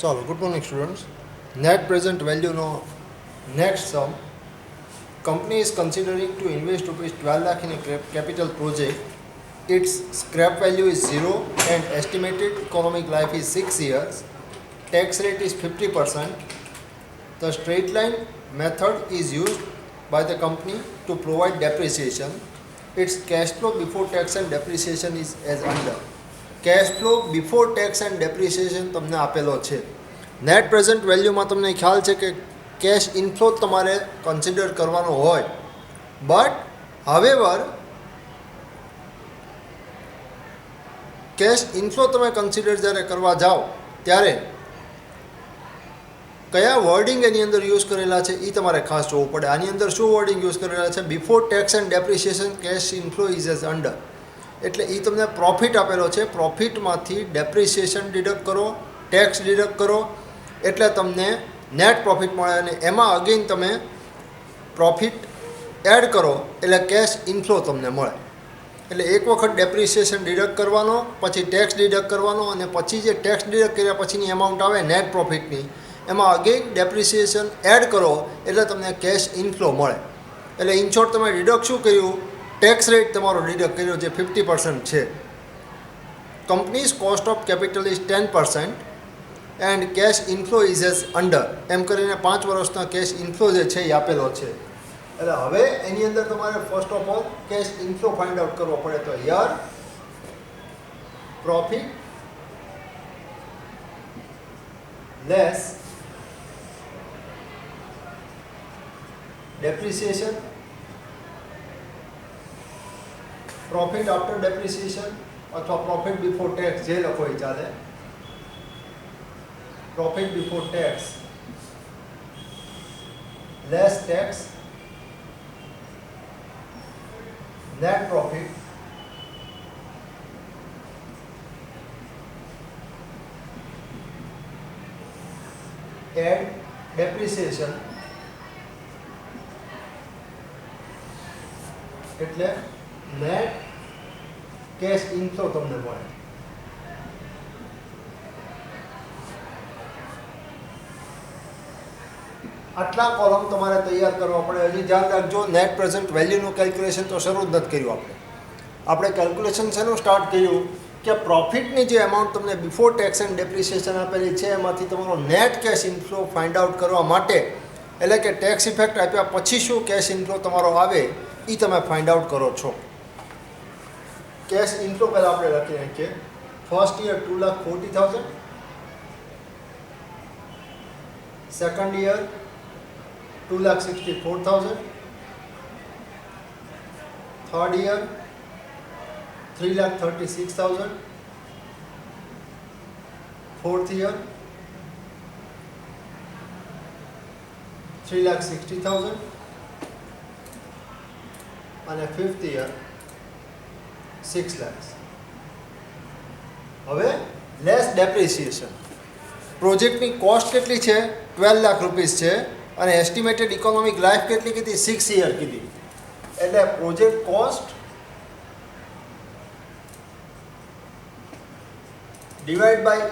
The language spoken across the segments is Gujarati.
ચાલો good morning students. Net present વેલ્યુનો નેક્સ્ટ સમ. Company is considering to invest rupees 12 lakh in a capital project. Its scrap value is 0 and estimated economic life is 6 years. Tax rate is 50%. The straight line method is used by the company to provide depreciation. Its cash flow before tax and depreciation is as under. Cash flow before tax and depreciation તમને આપેલો છે. નેટ પ્રેઝન્ટ વેલ્યુમાં તમને ખ્યાલ છે કે કેશ ઇનફ્લો તમારે કન્સિડર કરવાનો હોય, બટ હાવેવર કેશ ઇનફ્લો તમે કન્સિડર જ્યારે કરવા જાઓ ત્યારે કયા વર્ડિંગ એની અંદર યુઝ કરેલા છે એ તમારે ખાસ જોવું પડે. આની અંદર શું વર્ડિંગ યુઝ કરેલા છે? Before tax and depreciation cash inflow is as under. એટલે એ તમને પ્રોફિટ આપેલો છે, પ્રોફિટમાંથી ડેપ્રિસિએશન ડિડક્ટ કરો, ટેક્સ ડિડક્ટ કરો, એટલે તમને નેટ પ્રોફિટ મળે અને એમાં અગેન તમે પ્રોફિટ એડ કરો એટલે કેશ ઇનફ્લો તમને મળે. એટલે એક વખત ડેપ્રિસિએશન ડિડક્ટ કરવાનો, પછી ટેક્સ ડિડક્ટ કરવાનો અને પછી જે ટેક્સ ડિડક્ટ કર્યા પછીની એમાઉન્ટ આવે નેટ પ્રોફિટની, એમાં અગેન ડેપ્રિસિએશન એડ કરો એટલે તમને કેશ ઇનફ્લો મળે. એટલે ઇન શોર્ટ તમે ડિડક્ટ શું કર્યું? ટેક્સ રેટ તમારો ડિડક્ટ કર્યો જે 50% છે. Company's cost of capital is 10% and cash inflow is as under. એમ કરીને 5 વર્ષના કેશ ઇનફ્લો જે છે એ આપેલો છે. એટલે હવે એની અંદર તમારે first of all cash inflow find out કરવો પડે. તો year profit less depreciation, profit after depreciation અથવા profit before tax જે લખો એ ચાલે. Profit before tax less tax, net profit add depreciation એટલે નેટ કેશ ઇનફ્લો તમને મળે. આટલા કોલમ તમારે તૈયાર કરવા પડે. હજી ધ્યાન રાખજો, નેટ પ્રેઝન્ટ વેલ્યુનું કેલ્ક્યુલેશન તો શરૂ જ નથી કર્યું આપણે કેલ્ક્યુલેશન શેનું સ્ટાર્ટ કર્યું કે પ્રોફિટની જે એમાઉન્ટ તમને બિફોર ટેક્સ એન્ડ ડેપ્રિસિએશન આપેલી છે એમાંથી તમારો net cash inflow find out કરવા માટે, એટલે કે ટેક્સ ઇફેક્ટ આપ્યા પછી શું કેશ ઇનફ્લો તમારો આવે એ તમે ફાઇન્ડ આઉટ કરો છો. કેશ ઇનફ્લો પહેલાં આપણે લખી નાખીએ. First year 2,40,000, second year 2,64,000, third year 3,36,000, fourth year 3,60,000 અને ફિફ્થ યર 6 lakhs. હવે લેસ ડેપ્રિસિએશન. પ્રોજેક્ટની કોસ્ટ કેટલી છે? 12 લાખ રૂપીસ છે અને એસ્ટિમેટેડ ઇકોનોમિક લાઈફ કેટલી કીધી? 6 year કીધી. એટલે project cost divide by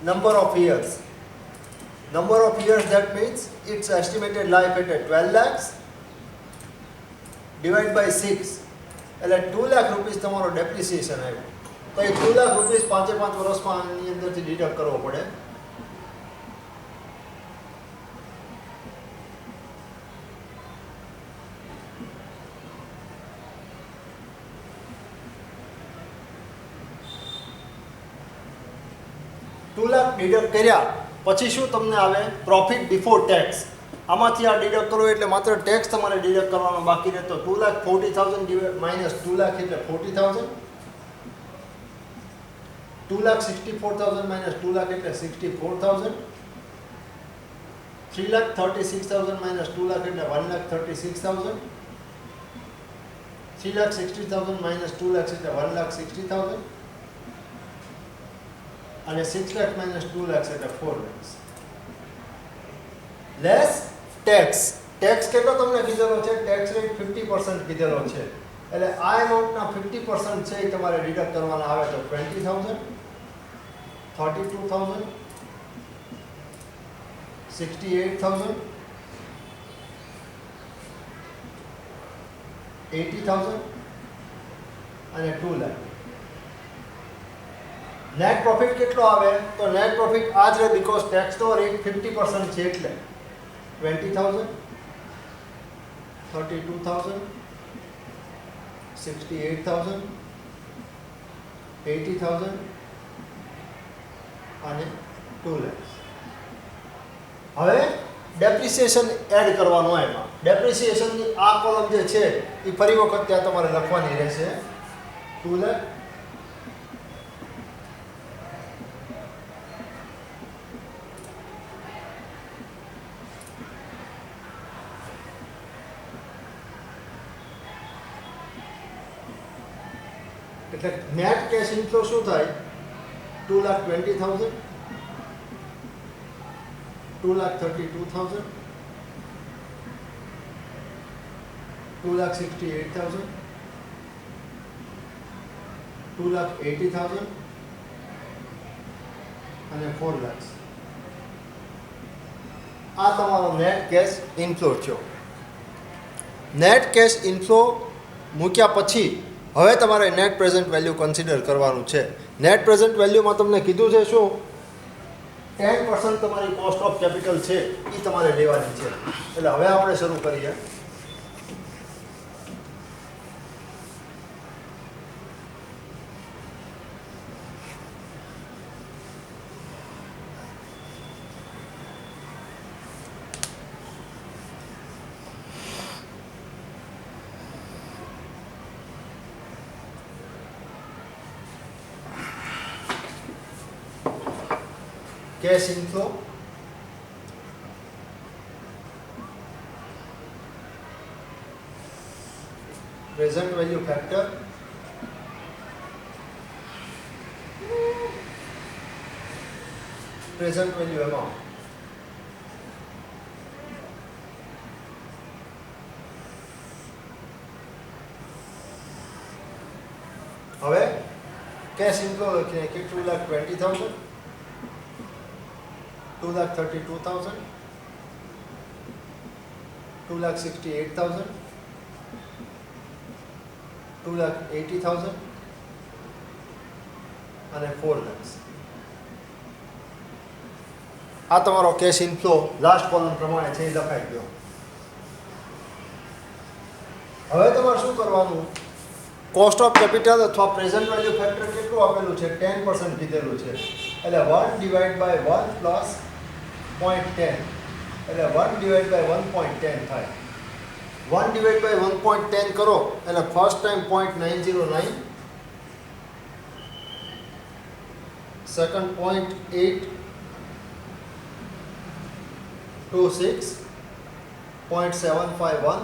number of years. Number of years that means its estimated life at 12 lakhs divide by 6 એટલે 2 લાખ રૂપીસ તમારો ડેપ્રિસિએશન આવ્યું. તો એ 2 લાખ રૂપીસ 5 વર્ષમાં આની અંદરથી ડિડક્ટ કરવો પડે. લાખ ડિડક્ટ કર્યા પછી શું તમને આવે? Profit before tax. આમાંથી આ ડિડક્ટ કરો એટલે માત્ર ટેક્સ તમારે ડિડક્ટ કરવાનો બાકી રહેતો. 2,40,000 માઇનસ 2 લાખ એટલે 40,000, 2,64,000 માઇનસ 2 લાખ એટલે 64,000, 3,36,000 માઇનસ 2 લાખ એટલે 1,36,000, 3,60,000 માઇનસ 2 લાખ એટલે 1,60,000 અને 6 લાખ માઇનસ 2 લાખ એટલે 4 lakhs. Less tax. ટેક્સ કેટલો તમને કીધેલો છે? ટેક્સ રેટ 50% કીધેલો છે. એટલે આ એમાઉન્ટના 50% છે એ તમારે ડિડક્ટ કરવાના આવે તો 20,000, 32,000, 68,000, 80,000 અને 2 લાખ. નેટ પ્રોફિટ કેટલો આવે? તો નેટ પ્રોફિટ આ જ રહે, બીકોઝ ટેક્સનો રેટ 50% છે એટલે 20,000, 32,000, 68,000, 80,000 અને 2 lakhs. હવે ડેપ્રિસિએશન એડ કરવાનું એમાં. ડેપ્રિસિએશનની આ કોલમ જે છે એ ફરી વખત ત્યાં તમારે લખવાની રહેશે. 2 lakh, એટલે નેટ કેશ ઇનફ્લો શું થાય? 2,20,000, 2,32,000, 2,68,000, 2,80,000 અને 4 lakhs. આ તમારો નેટ કેશ ઇનફ્લો થયો. નેટ કેશ ઇનફ્લો મૂક્યા પછી હવે તમારે નેટ પ્રેઝન્ટ વેલ્યુ કન્સિડર કરવાનું છે. નેટ પ્રેઝન્ટ વેલ્યુમાં તમને કીધું છે શું? 10% તમારી કોસ્ટ ઓફ કેપિટલ છે એ તમારે લેવાની છે. એટલે હવે આપણે શરૂ કરીએ. Cash inflow, present value factor, present value amount. હવે cash inflow લખીએ કે 2,20,000, 2,32,000, 2,68,000, 2,80,000 અને 4 lakhs. આ તમારો કેશ ઇનફ્લો લાસ્ટ કોલમ પ્રમાણે છે એ લખાઈ ગયો. હવે તમારે શું કરવાનું? કોસ્ટ ઓફ કેપિટલ અથવા પ્રેઝન્ટ વેલ્યુ ફેક્ટર કેટલું આપેલું છે? 10% કીધેલું છે. એટલે 1 ડિવાઇડ બાય 1 પ્લસ 0.10 એટલે 1 ડિવાઇડ બાય 1.10 થાય. 1 ડિવાઇડ બાય 1.10 કરો એટલે ફર્સ્ટ ટાઈમ 0.909, સેકન્ડ 0.826, 0.751,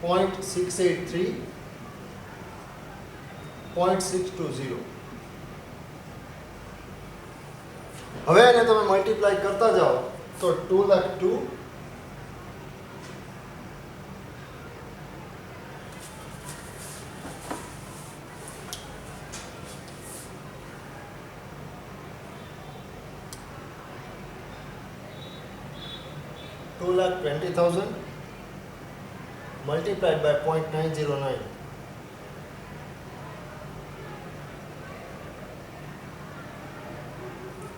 0.683, 0.620. હવે એને તમે મલ્ટીપ્લાય કરતા જાઓ તો 2,02, 2,20,000 multiplied by 0.909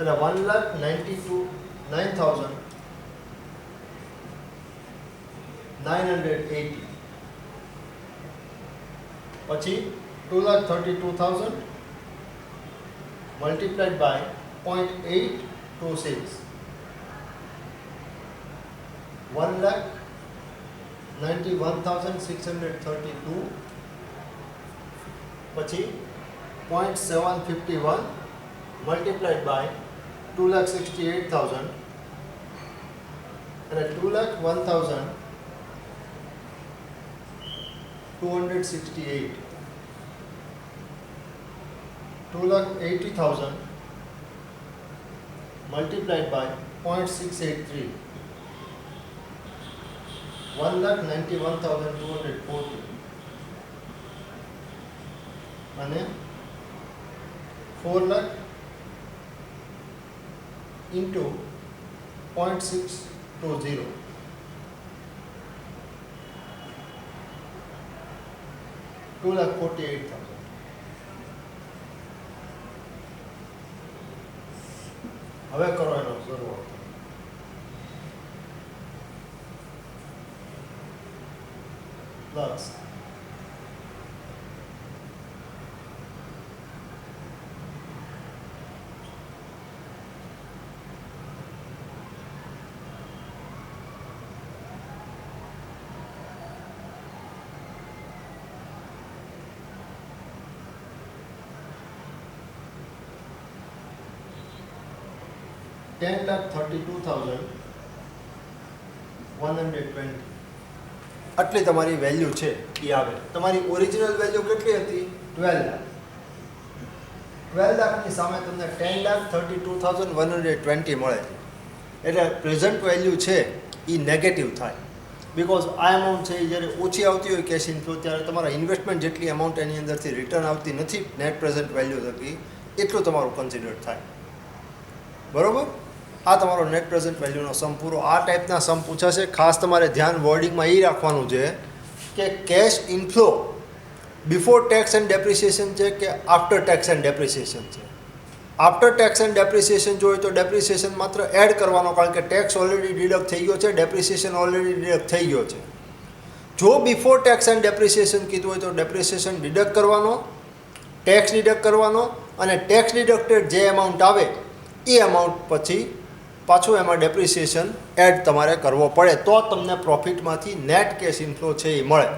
એટલે 1,99,980 પછી 2,32,000 multiplied by 0.826 1,91,632 પછી 0.751 multiplied by 2,68,000 and 2,01,268 2,80,000 multiplied by 0.683 1,91,240 અને 4,00,000 ઇન્ટુ 0.620 2,48,000. હવે કરો એનો શરૂઆત. પ્લસ $10,32,120. આટલી તમારી વેલ્યુ છે એ આવે. તમારી ઓરિજિનલ વેલ્યુ કેટલી હતી? 12 લાખ. 12 લાખની સામે તમને 10,32,120 મળે છે. એટલે પ્રેઝન્ટ વેલ્યુ છે એ નેગેટિવ થાય. બિકોઝ આ એમાઉન્ટ છે એ જ્યારે ઓછી આવતી હોય કેશ ઇનફ્લો ત્યારે તમારા ઇન્વેસ્ટમેન્ટ જેટલી એમાઉન્ટ એની અંદરથી રિટર્ન આવતી નથી નેટ પ્રેઝન્ટ વેલ્યુ થકી એટલું તમારું કન્સિડર થાય. બરાબર? આ તમારો નેટ પ્રેઝન્ટ વેલ્યુનો સમ પૂરો. આ ટાઈપના સમ પૂછાશે. ખાસ તમારે ધ્યાન વર્ડિંગમાં એ રાખવાનું છે કે cash inflow before tax and depreciation છે કે આફ્ટર ટેક્સ એન્ડ ડેપ્રિસિએશન છે. આફ્ટર ટેક્સ એન્ડ ડેપ્રિસિએશન જોઈએ તો ડેપ્રિસિએશન માત્ર એડ કરવાનો, કારણ કે ટેક્સ ઓલરેડી ડિડક્ટ થઈ ગયો છે, ડેપ્રિસિએશન ઓલરેડી ડિડક્ટ થઈ ગયો છે. જો બિફોર ટેક્સ એન્ડ ડેપ્રિસિએશન કીધું હોય તો ડેપ્રિસિએશન ડિડક્ટ કરવાનો, ટેક્સ ડિડક્ટ કરવાનો, અને ટેક્સ ડિડક્ટેડ જે એમાઉન્ટ આવે એ અમાઉન્ટ પછી પાછું એમાં ડેપ્રિસિએશન એડ તમારે કરવો પડે તો તમને પ્રોફિટમાંથી નેટ કેશ ઇનફ્લો છે એ મળે.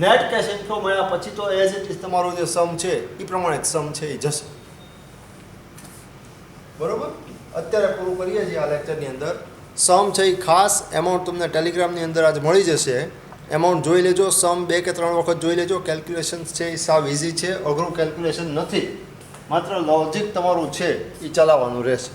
નેટ કેશ ઇનફ્લો મળ્યા પછી તો એઝ ઇટ ઇઝ તમારો જે સમ છે એ પ્રમાણે જ સમ છે એ જશે. બરાબર? અત્યારે પૂરું કરીએ છીએ આ લેક્ચરની અંદર. સમ છે એ ખાસ એમાઉન્ટ તમને ટેલિગ્રામની અંદર આજ મળી જશે. એમાઉન્ટ જોઈ લેજો, સમ 2 કે 3 વખત જોઈ લેજો. કેલ્ક્યુલેશન્સ છે એ સાવ ઇઝી છે, અઘરું કેલ્ક્યુલેશન નથી. માત્ર લોજિક તમારું છે એ ચલાવવાનું રહેશે.